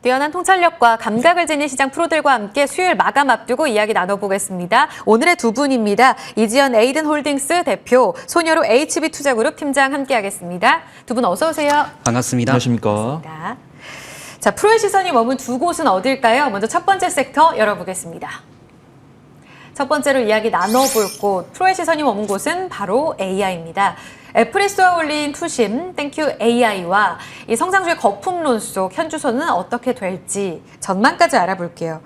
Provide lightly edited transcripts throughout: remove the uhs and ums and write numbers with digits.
뛰어난 통찰력과 감각을 지닌 시장 프로들과 함께 수요일 마감 앞두고 이야기 나눠보겠습니다. 오늘의 두 분입니다. 이지연 에이든홀딩스 대표, 손여로 HB투자그룹 팀장 함께하겠습니다. 두 분 어서 오세요. 반갑습니다. 안녕하십니까. 반갑습니다. 자, 프로의 시선이 머문 두 곳은 어딜까요? 먼저 첫 번째 섹터 열어보겠습니다. 첫 번째로 이야기 나눠볼 곳, 프로의 시선이 머문 곳은 바로 AI입니다. 애플이 쏘아 올린 투심, 땡큐 AI와 이 성장주의 거품론 속 현주소는 어떻게 될지 전망까지 알아볼게요.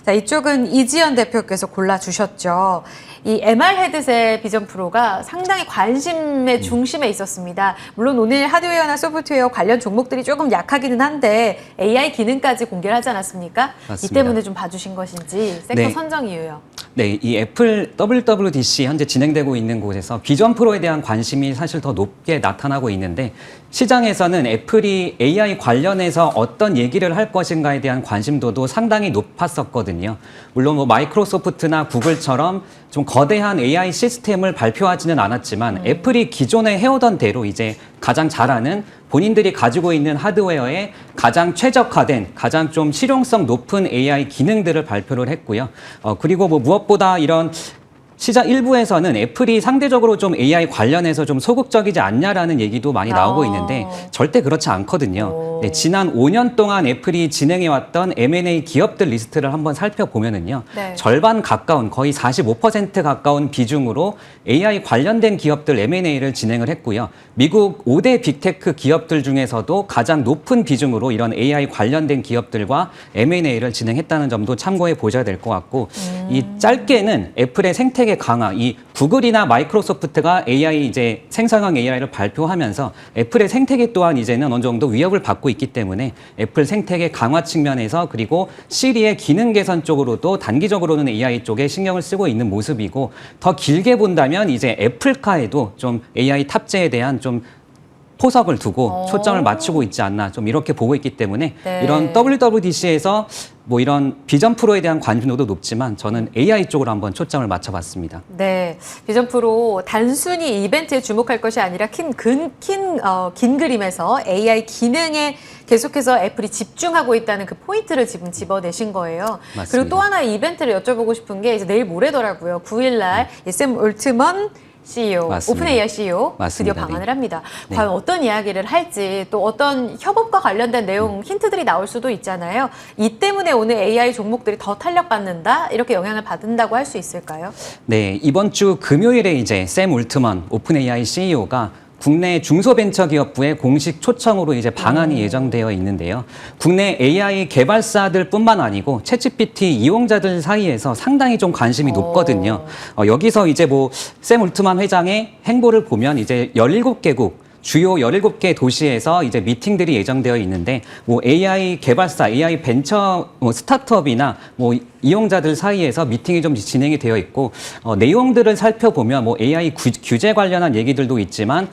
자, 이쪽은 이지연 대표께서 골라주셨죠. 이 MR 헤드셋 비전 프로가 상당히 관심의 중심에 있었습니다. 물론 오늘 하드웨어나 소프트웨어 관련 종목들이 조금 약하기는 한데 AI 기능까지 공개를 하지 않았습니까? 맞습니다. 이 때문에 좀 봐주신 것인지 섹터 네. 선정 이유요. 네, 이 애플 WWDC 현재 진행되고 있는 곳에서 비전 프로에 대한 관심이 사실 더 높게 나타나고 있는데 시장에서는 애플이 AI 관련해서 어떤 얘기를 할 것인가에 대한 관심도도 상당히 높았었거든요. 물론 뭐 마이크로소프트나 구글처럼 좀 거대한 AI 시스템을 발표하지는 않았지만 애플이 기존에 해오던 대로 이제 가장 잘하는 본인들이 가지고 있는 하드웨어에 가장 최적화된 가장 좀 실용성 높은 AI 기능들을 발표를 했고요. 그리고 뭐 무엇보다 이런 시장 일부에서는 애플이 상대적으로 좀 AI 관련해서 좀 소극적이지 않냐라는 얘기도 많이 나오고 있는데 절대 그렇지 않거든요. 네, 지난 5년 동안 애플이 진행해왔던 M&A 기업들 리스트를 한번 살펴보면은요. 네. 절반 가까운 거의 45% 가까운 비중으로 AI 관련된 기업들 M&A를 진행을 했고요. 미국 5대 빅테크 기업들 중에서도 가장 높은 비중으로 이런 AI 관련된 기업들과 M&A를 진행했다는 점도 참고해 보셔야 될 것 같고 이 짧게는 애플의 생태계 강화, 이 구글이나 마이크로소프트가 AI 이제 생성형 AI를 발표하면서 애플의 생태계 또한 이제는 어느 정도 위협을 받고 있기 때문에 애플 생태계 강화 측면에서 그리고 시리의 기능 개선 쪽으로도 단기적으로는 AI 쪽에 신경을 쓰고 있는 모습이고 더 길게 본다면 이제 애플카에도 좀 AI 탑재에 대한 좀 포석을 두고 초점을 맞추고 있지 않나 좀 이렇게 보고 있기 때문에 네. 이런 WWDC에서 뭐 이런 비전 프로에 대한 관심도도 높지만 저는 AI 쪽으로 한번 초점을 맞춰봤습니다. 네, 비전 프로 단순히 이벤트에 주목할 것이 아니라 긴 그림에서 AI 기능에 계속해서 애플이 집중하고 있다는 그 포인트를 지금 집어내신 거예요. 맞습니다. 그리고 또 하나 이벤트를 여쭤보고 싶은 게 이제 내일 모레더라고요. 9일날 샘 올트먼 CEO, 맞습니다. 오픈 AI CEO 맞습니다. 드디어 방한을 네. 합니다. 네. 과연 어떤 이야기를 할지 또 어떤 협업과 관련된 내용 힌트들이 나올 수도 있잖아요. 이 때문에 오늘 AI 종목들이 더 탄력받는다 이렇게 영향을 받는다고 할 수 있을까요? 네, 이번 주 금요일에 이제 샘 올트먼 오픈 AI CEO가 국내 중소벤처기업부의 공식 초청으로 이제 방한이 예정되어 있는데요. 국내 AI 개발사들뿐만 아니고 챗GPT 이용자들 사이에서 상당히 좀 관심이 높거든요. 여기서 이제 뭐 샘 올트만 회장의 행보를 보면 이제 17개국 주요 17개 도시에서 이제 미팅들이 예정되어 있는데 뭐 AI 개발사, AI 벤처 스타트업이나 뭐 이용자들 사이에서 미팅이 좀 진행이 되어 있고 내용들을 살펴보면 뭐 AI 규제 관련한 얘기들도 있지만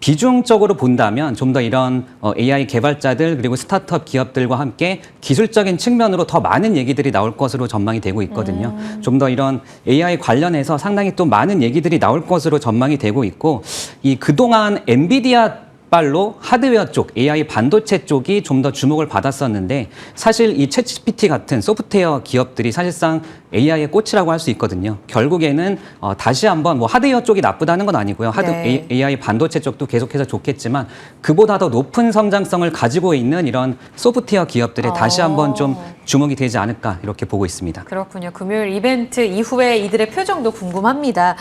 비중적으로 본다면 좀 더 이런 AI 개발자들 그리고 스타트업 기업들과 함께 기술적인 측면으로 더 많은 얘기들이 나올 것으로 전망이 되고 있거든요. 좀 더 이런 AI 관련해서 상당히 또 많은 얘기들이 나올 것으로 전망이 되고 있고 이 그동안 엔비디아 빨로 하드웨어 쪽, AI 반도체 쪽이 좀 더 주목을 받았었는데 사실 이 챗GPT 같은 소프트웨어 기업들이 사실상 AI의 꽃이라고 할 수 있거든요. 결국에는 다시 한번 뭐 하드웨어 쪽이 나쁘다는 건 아니고요. 네. AI 반도체 쪽도 계속해서 좋겠지만 그보다 더 높은 성장성을 가지고 있는 이런 소프트웨어 기업들에 다시 한번 좀 주목이 되지 않을까 이렇게 보고 있습니다. 그렇군요. 금요일 이벤트 이후에 이들의 표정도 궁금합니다.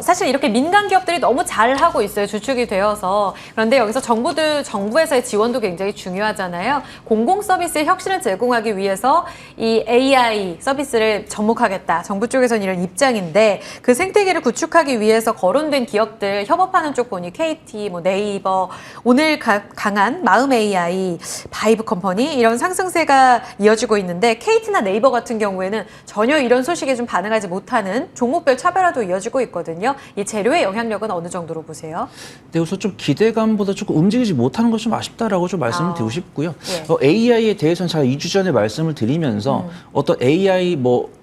사실 이렇게 민간 기업들이 너무 잘하고 있어요. 주축이 되어서. 그런데 여기서 정부에서의 지원도 굉장히 중요하잖아요. 공공 서비스의 혁신을 제공하기 위해서 이 AI 서비스를 접목하겠다. 정부 쪽에서는 이런 입장인데 그 생태계를 구축하기 위해서 거론된 기업들 협업하는 쪽 보니 KT, 뭐 네이버, 오늘 강한 마음 AI, 바이브 컴퍼니 이런 상승세가 이어지고 있는데 KT나 네이버 같은 경우에는 전혀 이런 소식에 좀 반응하지 못하는 종목별 차별화도 이어지고 있거든요. 이 재료의 영향력은 어느 정도로 보세요? 네, 우선 좀 기대감보다 조금 움직이지 못하는 것이 좀 아쉽다라고 좀 말씀을 드리고 싶고요. 예. AI에 대해서는 제가 2주 전에 말씀을 드리면서 어떤 AI 뭐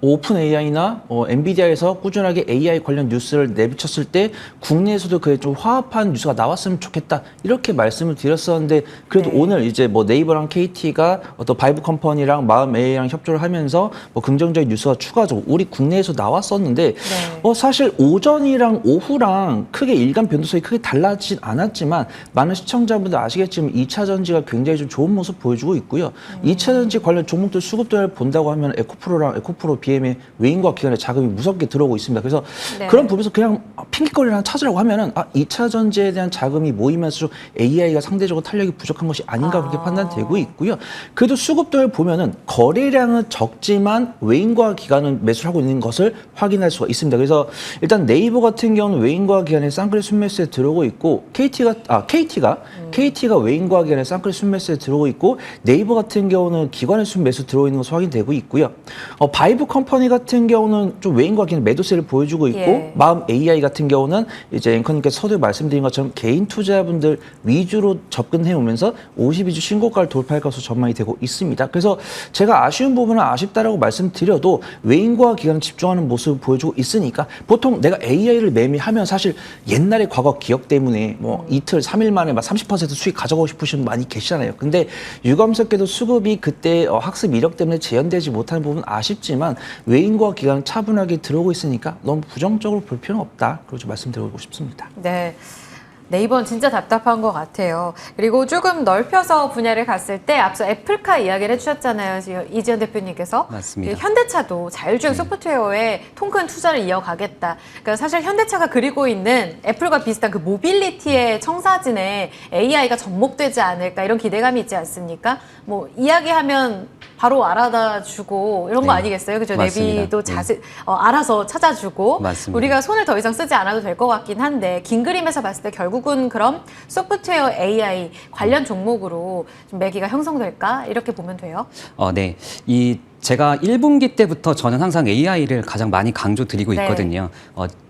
오픈 AI나 엔비디아에서 꾸준하게 AI 관련 뉴스를 내비쳤을 때 국내에서도 그게 좀 화합한 뉴스가 나왔으면 좋겠다 이렇게 말씀을 드렸었는데 그래도 네. 오늘 이제 뭐 네이버랑 KT가 어떤 바이브 컴퍼니랑 마음 AI랑 협조를 하면서 뭐 긍정적인 뉴스가 추가적으로 우리 국내에서 나왔었는데 네. 사실 오전이랑 오후랑 크게 일간 변동성이 크게 달라지진 않았지만 많은 시청자분들 아시겠지만 2차 전지가 굉장히 좀 좋은 모습 보여주고 있고요. 2차 전지 관련 종목들 수급들을 본다고 하면 에코프로랑 에코프로 BM의 외인과 기관의 자금이 무섭게 들어오고 있습니다. 그래서 네. 그런 부분에서 그냥 핑계거리를 하나 찾으라고 하면은 2차 전지에 대한 자금이 모이면서 좀 AI가 상대적으로 탄력이 부족한 것이 아닌가 그렇게 판단되고 있고요. 그래도 수급들을 보면은 거래량은 적지만 외인과 기관은 매수를 하고 있는 것을 확인할 수가 있습니다. 그래서 일단 네이버 같은 경우는 외인과 기관의 쌍끌이 순매수에 들어오고 있고 KT가 외인과 기관의 쌍끌이 순매수에 들어오고 있고 네이버 같은 경우는 기관의 순매수 들어오고 있는 것으로 확인되고 있고요. 바이브 컴퍼니 같은 경우는 좀 외인과 기관 매도세를 보여주고 있고 예. 마음 AI 같은 경우는 이제 앵커님께서 서두에 말씀드린 것처럼 개인 투자분들 위주로 접근해 오면서 52주 신고가를 돌파할 것으로 전망이 되고 있습니다. 그래서 제가 아쉬운 부분은 아쉽다라고 말씀드려도 외인과 기관에 집중하는 모습을 보여주고 있으니까 보통 내가 AI를 매매하면 사실 옛날의 과거 기억 때문에 뭐 이틀, 3일 만에 막 30% 수익 가져가고 싶으신 분 많이 계시잖아요. 근데 유감스럽게도 수급이 그때 학습 이력 때문에 재현되지 못하는 부분은 아쉽지만 외인과 기관은 차분하게 들어오고 있으니까 너무 부정적으로 볼 필요는 없다. 그렇게 좀 말씀드리고 싶습니다. 네. 네이버는 진짜 답답한 것 같아요. 그리고 조금 넓혀서 분야를 갔을 때 앞서 애플카 이야기를 해주셨잖아요. 지금 이지연 대표님께서. 맞습니다. 현대차도 자율주행 소프트웨어에 통 큰 투자를 이어가겠다. 그러니까 사실 현대차가 그리고 있는 애플과 비슷한 그 모빌리티의 청사진에 AI가 접목되지 않을까 이런 기대감이 있지 않습니까? 뭐 이야기하면 바로 알아다 주고 이런 거 네. 아니겠어요? 그죠? 맞습니다. 내비도 네. 알아서 찾아주고 맞습니다. 우리가 손을 더 이상 쓰지 않아도 될 것 같긴 한데 긴 그림에서 봤을 때 결국은 그럼 소프트웨어 AI 관련 종목으로 좀 매기가 형성될까? 이렇게 보면 돼요. 네. 제가 1분기 때부터 저는 항상 AI를 가장 많이 강조드리고 네. 있거든요.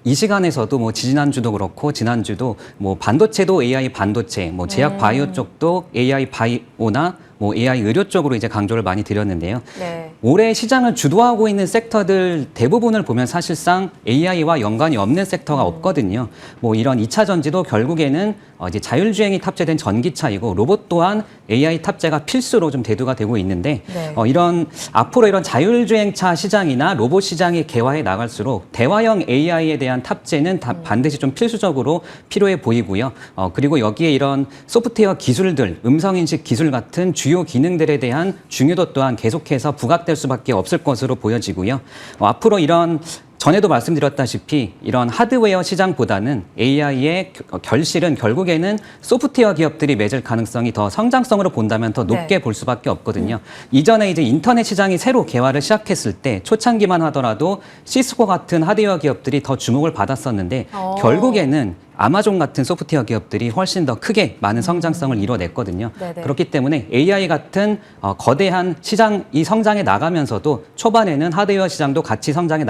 이 시간에서도 뭐 지난주도 그렇고 지난주도 뭐 반도체도 AI 반도체, 뭐 제약 바이오 쪽도 AI 바이오나 뭐 AI 의료 쪽으로 이제 강조를 많이 드렸는데요. 네. 올해 시장을 주도하고 있는 섹터들 대부분을 보면 사실상 AI와 연관이 없는 sek터가 없거든요. 뭐 이런 2차 전지도 결국에는 이제 자율주행이 탑재된 전기차이고 로봇 또한 AI 탑재가 필수로 좀 대두가 되고 있는데 네. 이런 앞으로 이런 자율주행차 시장이나 로봇 시장이 개화해 나갈수록 대화형 AI에 대한 탑재는 반드시 좀 필수적으로 필요해 보이고요. 그리고 여기에 이런 소프트웨어 기술들, 음성인식 기술 같은 주요 기능들에 대한 중요도 또한 계속해서 부각될 수밖에 없을 것으로 보여지고요. 앞으로 이런 전에도 말씀드렸다시피 이런 하드웨어 시장보다는 AI의 결실은 결국에는 소프트웨어 기업들이 맺을 가능성이 더 성장성으로 본다면 더 높게 네. 볼 수밖에 없거든요. 이전에 이제 인터넷 시장이 새로 개화를 시작했을 때 초창기만 하더라도 시스코 같은 하드웨어 기업들이 더 주목을 받았었는데 결국에는 아마존 같은 소프트웨어 기업들이 훨씬 더 크게 많은 성장성을 이뤄냈거든요. 네네. 그렇기 때문에 AI 같은 거대한 시장이 성장해 나가면서도 초반에는 하드웨어 시장도 같이 성장해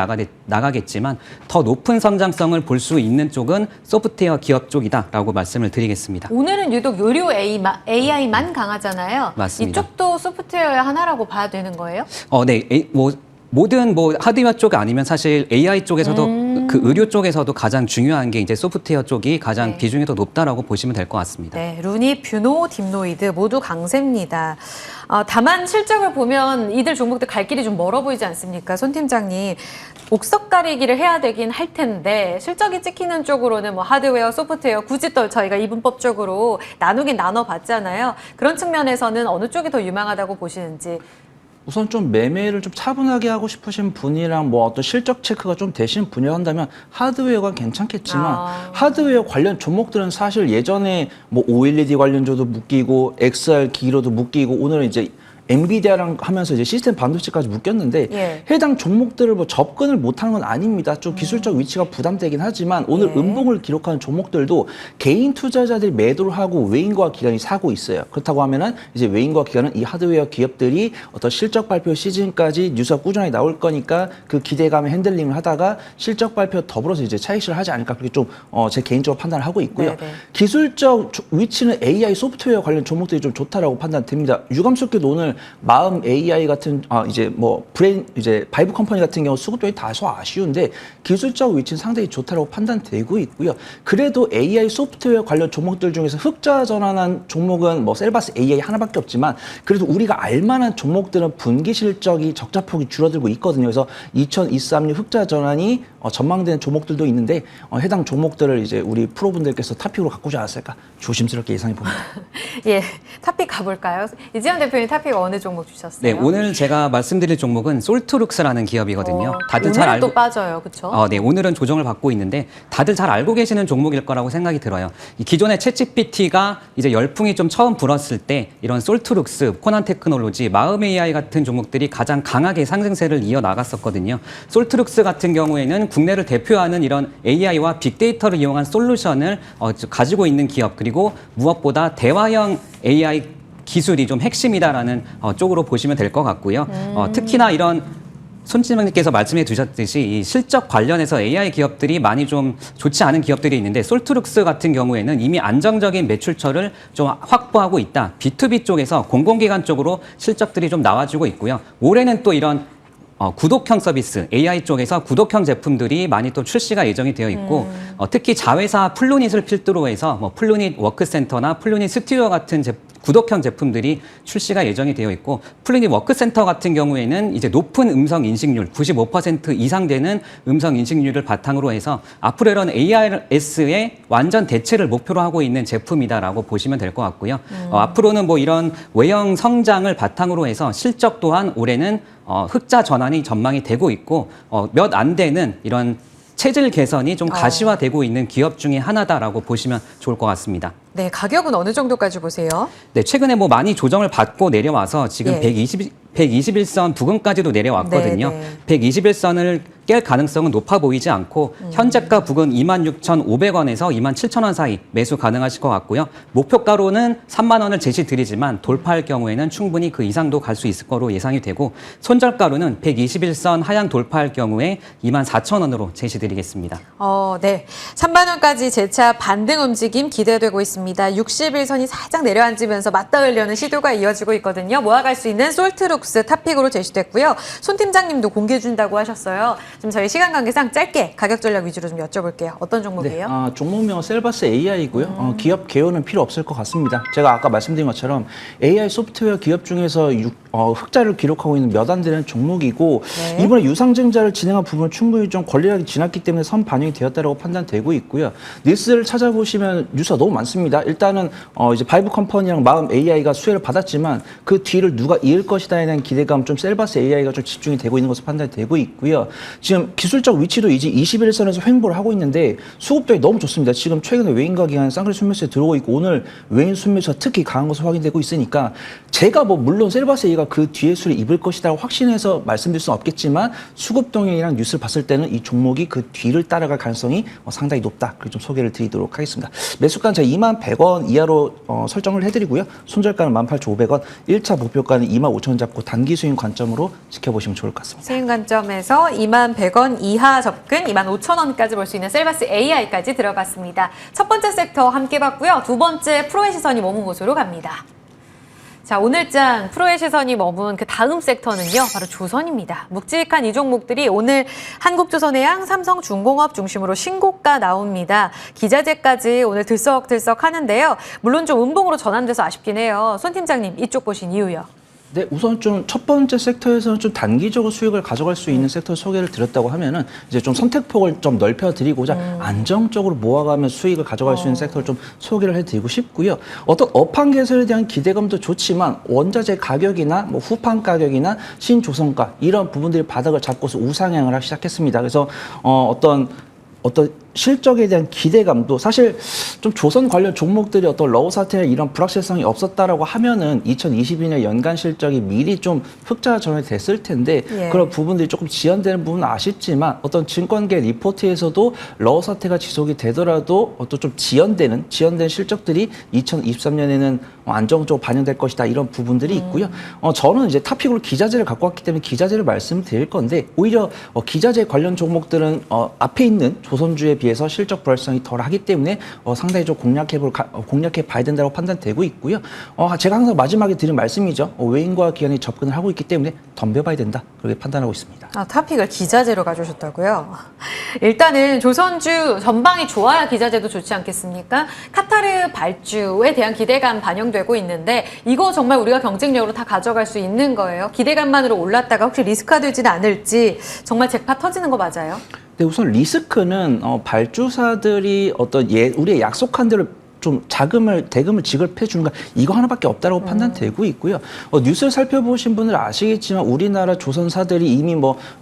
나가겠지만 더 높은 성장성을 볼 수 있는 쪽은 소프트웨어 기업 쪽이다라고 말씀을 드리겠습니다. 오늘은 유독 의료 AI만 강하잖아요. 맞습니다. 이쪽도 소프트웨어의 하나라고 봐야 되는 거예요? 네, 모든 하드웨어 쪽 아니면 사실 AI 쪽에서도 그 의료 쪽에서도 가장 중요한 게 이제 소프트웨어 쪽이 가장 네. 비중이 더 높다라고 보시면 될 것 같습니다. 네, 루니, 뷰노, 딥노이드 모두 강세입니다. 다만 실적을 보면 이들 종목들 갈 길이 좀 멀어 보이지 않습니까? 손 팀장님, 옥석 가리기를 해야 되긴 할 텐데 실적이 찍히는 쪽으로는 뭐 하드웨어, 소프트웨어 굳이 또 저희가 이분법적으로 나누긴 나눠봤잖아요. 그런 측면에서는 어느 쪽이 더 유망하다고 보시는지. 우선 좀 매매를 좀 차분하게 하고 싶으신 분이랑 뭐 어떤 실적 체크가 좀 되신 분이란다면 하드웨어가 괜찮겠지만 하드웨어 관련 종목들은 사실 예전에 뭐 OLED 관련주도 묶이고 XR 기로도 묶이고 오늘은 이제 엔비디아랑 하면서 이제 시스템 반도체까지 묶였는데 예. 해당 종목들을 뭐 접근을 못하는 건 아닙니다. 좀 기술적 위치가 부담되긴 하지만 오늘 예. 음봉을 기록하는 종목들도 개인 투자자들이 매도를 하고 외인과 기관이 사고 있어요. 그렇다고 하면은 이제 외인과 기관은 이 하드웨어 기업들이 어떤 실적 발표 시즌까지 뉴스가 꾸준하게 나올 거니까 그 기대감에 핸들링을 하다가 실적 발표 더불어서 이제 차익실을 하지 않을까 그렇게 좀 제 개인적으로 판단을 하고 있고요. 네네. 기술적 위치는 AI 소프트웨어 관련 종목들이 좀 좋다라고 판단됩니다. 유감스럽게도 오늘 오늘 마음 AI 같은 이제 뭐 이제 바이브 컴퍼니 같은 경우 수급도이 다소 아쉬운데 기술적 위치는 상당히 좋다고 판단되고 있고요. 그래도 AI 소프트웨어 관련 종목들 중에서 흑자 전환한 종목은 뭐 셀바스 AI 하나밖에 없지만 그래도 우리가 알만한 종목들은 분기 실적이 적자폭이 줄어들고 있거든요. 그래서 2023년 흑자 전환이 전망되는 종목들도 있는데 해당 종목들을 이제 우리 프로분들께서 탑픽으로 갖고 오지 않았을까 조심스럽게 예상해 봅니다. 예, 탑픽 가볼까요? 이지현 대표님 탑픽 어느 종목 주셨어요? 네, 오늘 제가 말씀드릴 종목은 솔트룩스라는 기업이거든요. 다들 잘 오늘은 알고 또 빠져요, 그렇죠? 네, 오늘은 조정을 받고 있는데 다들 잘 알고 계시는 종목일 거라고 생각이 들어요. 이 기존의 챗GPT가 이제 열풍이 좀 처음 불었을 때 이런 솔트룩스, 코난테크놀로지, 마음 AI 같은 종목들이 가장 강하게 상승세를 이어 나갔었거든요. 솔트룩스 같은 경우에는 국내를 대표하는 이런 AI와 빅데이터를 이용한 솔루션을 가지고 있는 기업, 그리고 무엇보다 대화형 AI 기술이 좀 핵심이다라는 쪽으로 보시면 될 것 같고요. 특히나 이런 손지명님께서 말씀해 주셨듯이 이 실적 관련해서 AI 기업들이 많이 좀 좋지 않은 기업들이 있는데 솔트룩스 같은 경우에는 이미 안정적인 매출처를 좀 확보하고 있다. B2B 쪽에서 공공기관 쪽으로 실적들이 좀 나와주고 있고요. 올해는 또 이런 구독형 서비스, AI 쪽에서 구독형 제품들이 많이 또 출시가 예정이 되어 있고 특히 자회사 플루닛을 필두로 해서 뭐 플루닛 워크센터나 플루닛 스튜디오 같은 구독형 제품들이 출시가 예정이 되어 있고 플루닛 워크센터 같은 경우에는 이제 높은 음성 인식률, 95% 이상 되는 음성 인식률을 바탕으로 해서 앞으로 이런 ARS의 완전 대체를 목표로 하고 있는 제품이다라고 보시면 될 것 같고요. 앞으로는 뭐 이런 외형 성장을 바탕으로 해서 실적 또한 올해는 흑자 전환이 전망이 되고 있고 몇 안 되는 이런 체질 개선이 좀 가시화되고 있는 기업 중에 하나다라고 보시면 좋을 것 같습니다. 네, 가격은 어느 정도까지 보세요? 네, 최근에 뭐 많이 조정을 받고 내려와서 지금 예. 121선 부근까지도 내려왔거든요. 네, 네. 121선을 깰 가능성은 높아 보이지 않고 현재가 부근 26,500원에서 27,000원 사이 매수 가능하실 것 같고요. 목표가로는 3만 원을 제시드리지만 돌파할 경우에는 충분히 그 이상도 갈 수 있을 거로 예상이 되고 손절가로는 121선 하향 돌파할 경우에 24,000원으로 제시드리겠습니다. 네. 3만 원까지 재차 반등 움직임 기대되고 있습니다. 61선이 살짝 내려앉으면서 맞닿으려는 시도가 이어지고 있거든요. 모아갈 수 있는 솔트룩스 탑픽으로 제시됐고요. 손 팀장님도 공개해 준다고 하셨어요. 지금 저희 시간 관계상 짧게 가격 전략 위주로 좀 여쭤볼게요. 어떤 종목이에요? 네, 종목명은 셀바스 AI고요. 기업 개요는 필요 없을 것 같습니다. 제가 아까 말씀드린 것처럼 AI 소프트웨어 기업 중에서 흑자를 기록하고 있는 몇 안 되는 종목이고 네. 이번에 유상증자를 진행한 부분은 충분히 좀 권리락이 지났기 때문에 선 반영이 되었다고 판단되고 있고요. 뉴스를 찾아보시면 뉴스가 너무 많습니다. 일단은 이제 바이브 컴퍼니랑 마음 AI가 수혜를 받았지만 그 뒤를 누가 이을 것이다에 대한 기대감 좀 셀바스 AI가 좀 집중이 되고 있는 것으로 판단되고 있고요. 지금 기술적 위치도 이제 21선에서 횡보를 하고 있는데 수급도이 너무 좋습니다. 지금 최근에 외인가 기관 쌍끌이 순매수에 들어오고 있고 오늘 외인 순매수가 특히 강한 것으로 확인되고 있으니까 제가 뭐 물론 셀바스 AI가 그 뒤에 수를 입을 것이라고 확신해서 말씀드릴 수는 없겠지만 수급 동향이랑 뉴스를 봤을 때는 이 종목이 그 뒤를 따라갈 가능성이 상당히 높다. 그걸 좀 소개를 드리도록 하겠습니다. 매수가는 제가 21,100원 이하로 설정을 해드리고요. 손절가는 18,500원, 1차 목표가는 25,000원 잡고 단기 수익 관점으로 지켜보시면 좋을 것 같습니다. 수익 관점에서 21,100원 이하 접근 25,000원까지 볼 수 있는 셀바스 AI까지 들어갔습니다. 첫 번째 섹터 함께 봤고요. 두 번째 프로의 시선이 머문 곳으로 갑니다. 자, 오늘장 프로의 시선이 머문 그 다음 섹터는요, 바로 조선입니다. 묵직한 이 종목들이 오늘 한국조선해양, 삼성중공업 중심으로 신고가 나옵니다. 기자재까지 오늘 들썩들썩 하는데요. 물론 좀 음봉으로 전환돼서 아쉽긴 해요. 손 팀장님, 이쪽 보신 이유요? 네, 우선 좀 첫 번째 섹터에서는 좀 단기적으로 수익을 가져갈 수 있는 섹터 소개를 드렸다고 하면은 이제 좀 선택폭을 좀 넓혀드리고자 안정적으로 모아가면 수익을 가져갈 수 있는 섹터를 좀 소개를 해드리고 싶고요. 어떤 업황 개선에 대한 기대감도 좋지만 원자재 가격이나 뭐 후판 가격이나 신조선가 이런 부분들이 바닥을 잡고서 우상향을 하기 시작했습니다. 그래서 어떤 실적에 대한 기대감도 사실 좀 조선 관련 종목들이 어떤 러우 사태나 이런 불확실성이 없었다라고 하면은 2022년 연간 실적이 미리 좀 흑자 전환이 됐을 텐데 예. 그런 부분들이 조금 지연되는 부분은 아쉽지만 어떤 증권계 리포트에서도 러우 사태가 지속이 되더라도 어떤 좀 지연된 실적들이 2023년에는 안정적으로 반영될 것이다 이런 부분들이 있고요. 저는 이제 탑픽으로 기자재를 갖고 왔기 때문에 기자재를 말씀드릴 건데 오히려 기자재 관련 종목들은 앞에 있는 조선주에 비해서 실적 불확실성이 덜하기 때문에 상당히 좀 공략해 봐야 된다고 판단되고 있고요. 제가 항상 마지막에 드린 말씀이죠. 외인과 기관이 접근을 하고 있기 때문에 덤벼봐야 된다. 그렇게 판단하고 있습니다. 토픽을 기자재로 가져오셨다고요? 일단은 조선주 전방이 좋아야 기자재도 좋지 않겠습니까? 카타르 발주에 대한 기대감 반영되고 있는데 이거 정말 우리가 경쟁력으로 다 가져갈 수 있는 거예요. 기대감만으로 올랐다가 혹시 리스크가 되지는 않을지 정말 잭팟 터지는 거 맞아요? 네, 우선 리스크는 발주사들이 우리의 약속한 대로 좀 대금을 지급해 주는가 이거 하나밖에 없다라고 판단되고 있고요. 뉴스를 살펴보신 분들 아시겠지만 우리나라 조선사들이 이미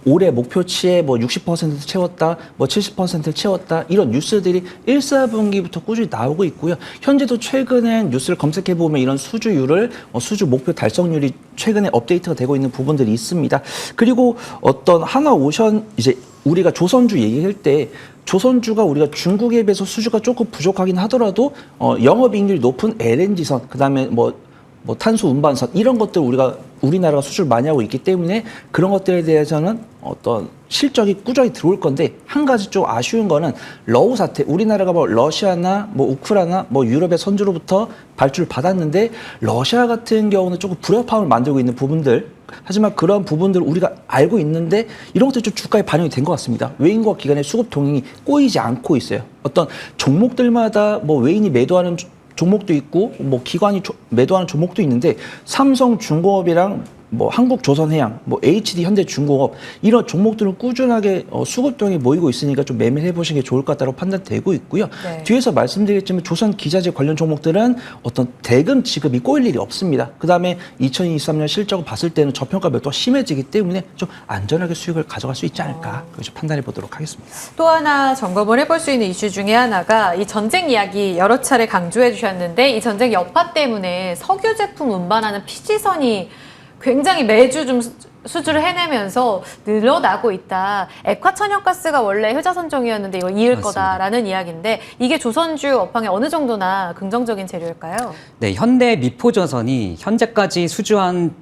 올해 목표치에 60% 채웠다, 70% 채웠다 이런 뉴스들이 1, 4분기부터 꾸준히 나오고 있고요. 현재도 최근에 뉴스를 검색해 보면 이런 수주율을 수주 목표 달성률이 최근에 업데이트가 되고 있는 부분들이 있습니다. 그리고 하나오션 이제 우리가 조선주 얘기할 때 조선주가 우리가 중국에 비해서 수주가 조금 부족하긴 하더라도 영업이익률이 높은 LNG선 그다음에 탄소 운반선 이런 것들 우리나라가 수주를 많이 하고 있기 때문에 그런 것들에 대해서는 실적이 꾸준히 들어올 건데 한 가지 좀 아쉬운 거는 러우 사태 우리나라가 러시아나 우크라이나 유럽의 선주로부터 발주를 받았는데 러시아 같은 경우는 조금 불협화음을 만들고 있는 부분들 하지만 그런 부분들을 우리가 알고 있는데 이런 것들이 좀 주가에 반영이 된 것 같습니다. 외인과 기관의 수급 동행이 꼬이지 않고 있어요. 종목들마다 외인이 매도하는 종목도 있고 기관이 매도하는 종목도 있는데 삼성중공업이랑 한국조선해양, HD 현대중공업 이런 종목들은 꾸준하게 수급동이 모이고 있으니까 좀 매매해 보시는 게 좋을 것 같다고 판단되고 있고요. 네. 뒤에서 말씀드리겠지만 조선기자재 관련 종목들은 대금 지급이 꼬일 일이 없습니다. 그다음에 2023년 실적을 봤을 때는 저평가 매도가 심해지기 때문에 좀 안전하게 수익을 가져갈 수 있지 않을까 그렇게 판단해 보도록 하겠습니다. 또 하나 점검을 해볼 수 있는 이슈 중에 하나가 이 전쟁 이야기 여러 차례 강조해 주셨는데 이 전쟁 여파 때문에 석유 제품 운반하는 피지선이 굉장히 매주 좀 수주를 해내면서 늘어나고 있다. 액화천연가스가 원래 효자선종이었는데 이걸 이을 맞습니다. 거다라는 이야기인데 이게 조선주 업황에 어느 정도나 긍정적인 재료일까요? 네, 현대 미포조선이 현재까지 수주한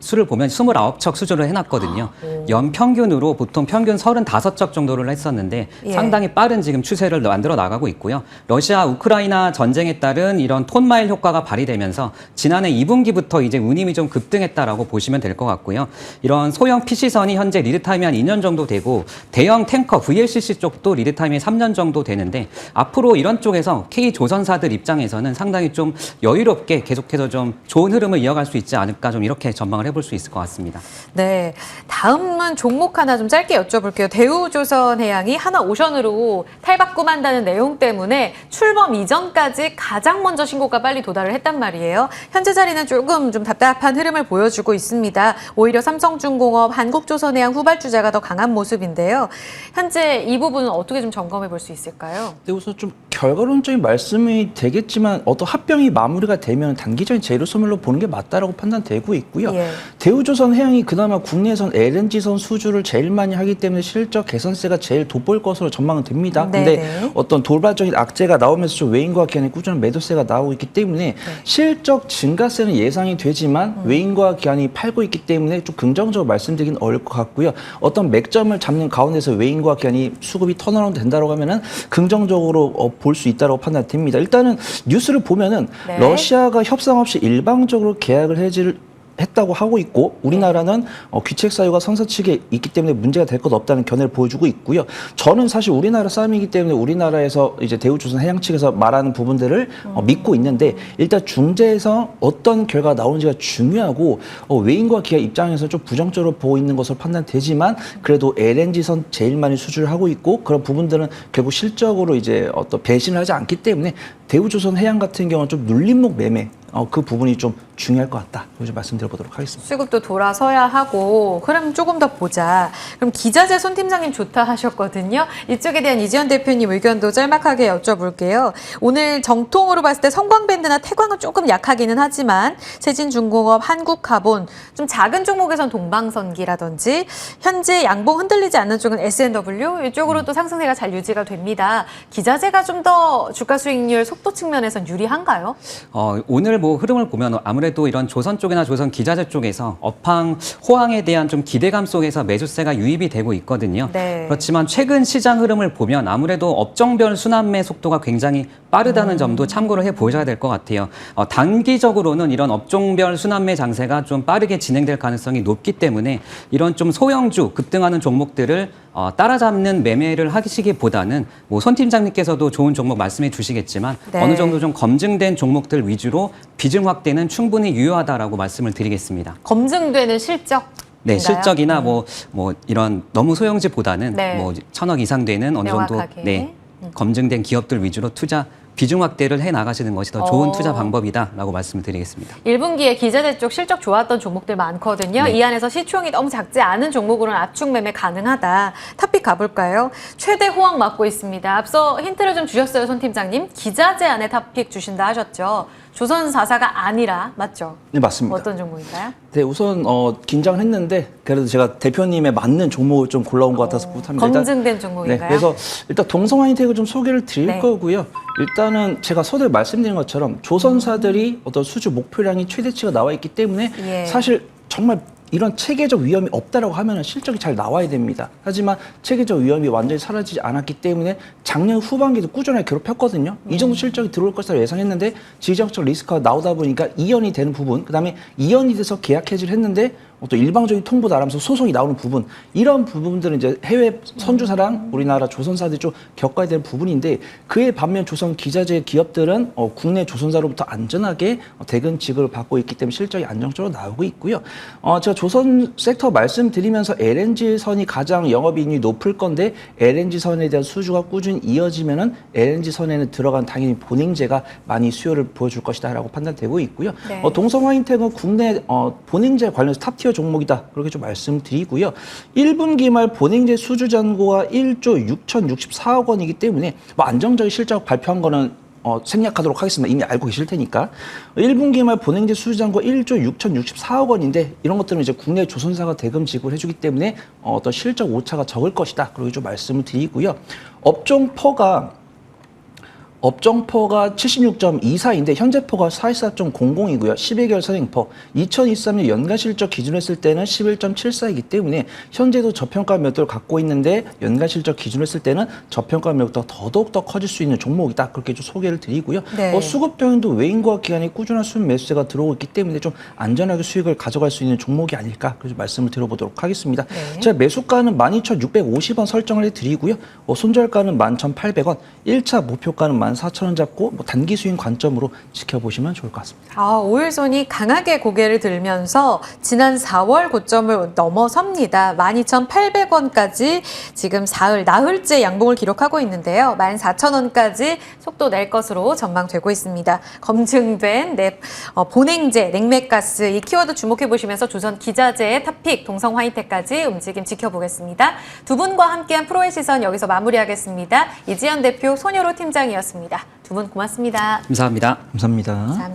수를 보면 29척 수주를 해놨거든요. 연평균으로 보통 평균 35척 정도를 했었는데 상당히 빠른 지금 추세를 만들어 나가고 있고요. 러시아 우크라이나 전쟁에 따른 이런 톤마일 효과가 발휘되면서 지난해 2분기부터 이제 운임이 좀 급등했다라고 보시면 될 것 같고요. 이런 소형 PC선이 현재 리드타임이 한 2년 정도 되고 대형 탱커 VLCC 쪽도 리드타임이 3년 정도 되는데 앞으로 이런 쪽에서 K조선사들 입장에서는 상당히 좀 여유롭게 계속해서 좀 좋은 흐름을 이어갈 수 있지 않을까 좀 이렇게 전망을 해볼 수 있을 것 같습니다. 네, 다음은 종목 하나 좀 짧게 여쭤볼게요. 대우조선해양이 하나오션으로 탈바꿈한다는 내용 때문에 출범 이전까지 가장 먼저 신고가 빨리 도달을 했단 말이에요. 현재 자리는 조금 좀 답답한 흐름을 보여주고 있습니다. 오히려 삼성중공업, 한국조선해양 후발주자가 더 강한 모습인데요. 현재 이 부분은 어떻게 좀 점검해 볼 수 있을까요? 네, 우선 좀 결과론적인 말씀이 되겠지만 합병이 마무리가 되면 단기적인 재료 소멸로 보는 게 맞다라고 판단되고 있고요. 대우조선해양이 그나마 국내에선 LNG선 수주를 제일 많이 하기 때문에 실적 개선세가 제일 돋보일 것으로 전망은 됩니다. 근데 돌발적인 악재가 나오면서 좀 외인과 기관의 꾸준한 매도세가 나오고 있기 때문에 실적 증가세는 예상이 되지만 외인과 기관이 팔고 있기 때문에 좀 긍정적으로 말씀드리긴 어려울 것 같고요. 맥점을 잡는 가운데서 외인과 기관이 수급이 턴어라운드 된다고 하면은 긍정적으로 볼 수 있다고 판단됩니다. 일단은 뉴스를 보면은 러시아가 협상 없이 일방적으로 계약을 했다고 하고 있고 우리나라는 귀책 사유가 선사 측에 있기 때문에 문제가 될 것 없다는 견해를 보여주고 있고요. 저는 사실 우리나라 싸움이기 때문에 우리나라에서 이제 대우조선해양 측에서 말하는 부분들을 믿고 있는데 일단 중재에서 어떤 결과가 나오는지가 중요하고 외인과 기업 입장에서 좀 부정적으로 보고 있는 것으로 판단되지만 그래도 LNG선 제일 많이 수주를 하고 있고 그런 부분들은 결국 실적으로 이제 배신을 하지 않기 때문에 대우조선해양 같은 경우는 좀 눌림목 매매 그 부분이 좀 중요할 것 같다. 이거 좀 말씀드려보도록 하겠습니다. 수급도 돌아서야 하고 그럼 조금 더 보자. 그럼 기자재 손 팀장님 좋다 하셨거든요. 이쪽에 대한 이지연 대표님 의견도 짤막하게 여쭤볼게요. 오늘 정통으로 봤을 때 성광밴드나 태광은 조금 약하기는 하지만 세진중공업, 한국가본 좀 작은 종목에선 동방선기라든지 현재 양봉 흔들리지 않는 쪽은 S&W 이쪽으로 또 상승세가 잘 유지가 됩니다. 기자재가 좀 더 주가 수익률 속도 측면에선 유리한가요? 오늘 뭐 흐름을 보면 아무래도 이런 조선 쪽이나 조선 기자재 쪽에서 업황, 호황에 대한 좀 기대감 속에서 매수세가 유입이 되고 있거든요. 네. 그렇지만 최근 시장 흐름을 보면 아무래도 업종별 순환매 속도가 굉장히 빠르다는 점도 참고를 해 보셔야 될 것 같아요. 단기적으로는 이런 업종별 순환매 장세가 좀 빠르게 진행될 가능성이 높기 때문에 이런 좀 소형주 급등하는 종목들을 따라잡는 매매를 하시기보다는 뭐 손 팀장님께서도 좋은 종목 말씀해 주시겠지만 네. 어느 정도 좀 검증된 종목들 위주로 비중 확대는 충분히 유효하다라고 말씀을 드리겠습니다. 검증되는 실적. 네, 실적이나 뭐 이런 너무 소형주보다는 네. 뭐 1,000억 이상 되는 어느 정도 명확하게. 네, 검증된 기업들 위주로 투자 비중 확대를 해 나가시는 것이 더 좋은 어. 투자 방법이다라고 말씀을 드리겠습니다. 1분기에 기자재 쪽 실적 좋았던 종목들 많거든요. 네. 이 안에서 시총이 너무 작지 않은 종목으로는 압축 매매 가능하다. 탑픽 가볼까요? 최대 호황 맞고 있습니다. 앞서 힌트를 좀 주셨어요, 손 팀장님. 기자재 안에 탑픽 주신다 하셨죠. 조선사사가 아니라 맞죠? 네, 맞습니다. 어떤 종목인가요? 네, 우선 긴장을 했는데 그래도 제가 대표님의 맞는 종목을 좀 골라온 것 같아서 뿌듯합니다. 검증된 네, 종목인가요? 그래서 일단 동성화인텍을 좀 소개를 드릴 네. 거고요. 일단은 제가 서두에 말씀드린 것처럼 조선사들이 어떤 수주 목표량이 최대치가 나와 있기 때문에 예. 사실 정말 이런 체계적 위험이 없다라고 하면 실적이 잘 나와야 됩니다. 하지만 체계적 위험이 완전히 사라지지 않았기 때문에 작년 후반기도 꾸준하게 괴롭혔거든요. 이 정도 실적이 들어올 것이라 예상했는데 지정적 리스크가 나오다 보니까 이연이 되는 부분, 그다음에 이연이 돼서 계약 해지를 했는데 또 일방적인 통보 나라면서 소송이 나오는 부분, 이런 부분들은 이제 해외 선주사랑 우리나라 조선사들이 좀 겪어야 되는 부분인데 그에 반면 조선 기자재 기업들은 국내 조선사로부터 안전하게 대금 지급을 받고 있기 때문에 실적이 안정적으로 나오고 있고요. 제가 조선 섹터 말씀드리면서 LNG선이 가장 영업이익이 높을 건데 LNG선에 대한 수주가 꾸준히 이어지면은 LNG선에는 들어간 당연히 본행제가 많이 수요를 보여줄 것이다라고 판단되고 있고요. 네. 동성화인텍은 국내 본행제 관련해서 탑티어 종목이다. 그렇게 좀 말씀드리고요. 1분기 말 본행제 수주 잔고가 1조 6,064억 원이기 때문에 뭐 안정적인 실적 발표한 거는 생략하도록 하겠습니다. 이미 알고 계실 테니까. 1분기 말 본행제 수주 잔고 1조 6,064억 원인데 이런 것들은 이제 국내 조선사가 대금 지급을 해주기 때문에 어떤 실적 오차가 적을 것이다. 그렇게 좀 말씀을 드리고요. 업종포가 76.24인데 현재포가 44.00이고요. 12개월 선행포. 2023년 연간 실적 기준으로 했을 때는 11.74이기 때문에 현재도 저평가 매력을 갖고 있는데 연간 실적 기준으로 했을 때는 저평가 매력도 더더욱 더 커질 수 있는 종목이다. 그렇게 좀 소개를 드리고요. 네. 수급병도 외인과 기관이 꾸준한 수입 매수세가 들어오고 있기 때문에 좀 안전하게 수익을 가져갈 수 있는 종목이 아닐까 그래서 말씀을 드려보도록 하겠습니다. 네. 제가 매수가는 12,650원 설정을 해드리고요. 손절가는 11,800원, 1차 목표가는 14,000원 잡고 단기 수익 관점으로 지켜보시면 좋을 것 같습니다. 오일손이 강하게 고개를 들면서 지난 4월 고점을 넘어섭니다. 12,800원까지 지금 나흘째 양봉을 기록하고 있는데요. 14,000원까지 속도 낼 것으로 전망되고 있습니다. 검증된 본행제, 냉매가스 이 키워드 주목해 보시면서 조선 기자재의 탑픽, 동성화이텍까지 움직임 지켜보겠습니다. 두 분과 함께한 프로의 시선 여기서 마무리하겠습니다. 이지연 대표, 손여로 팀장이었습니다. 두 분 고맙습니다. 감사합니다. 감사합니다. 감사합니다.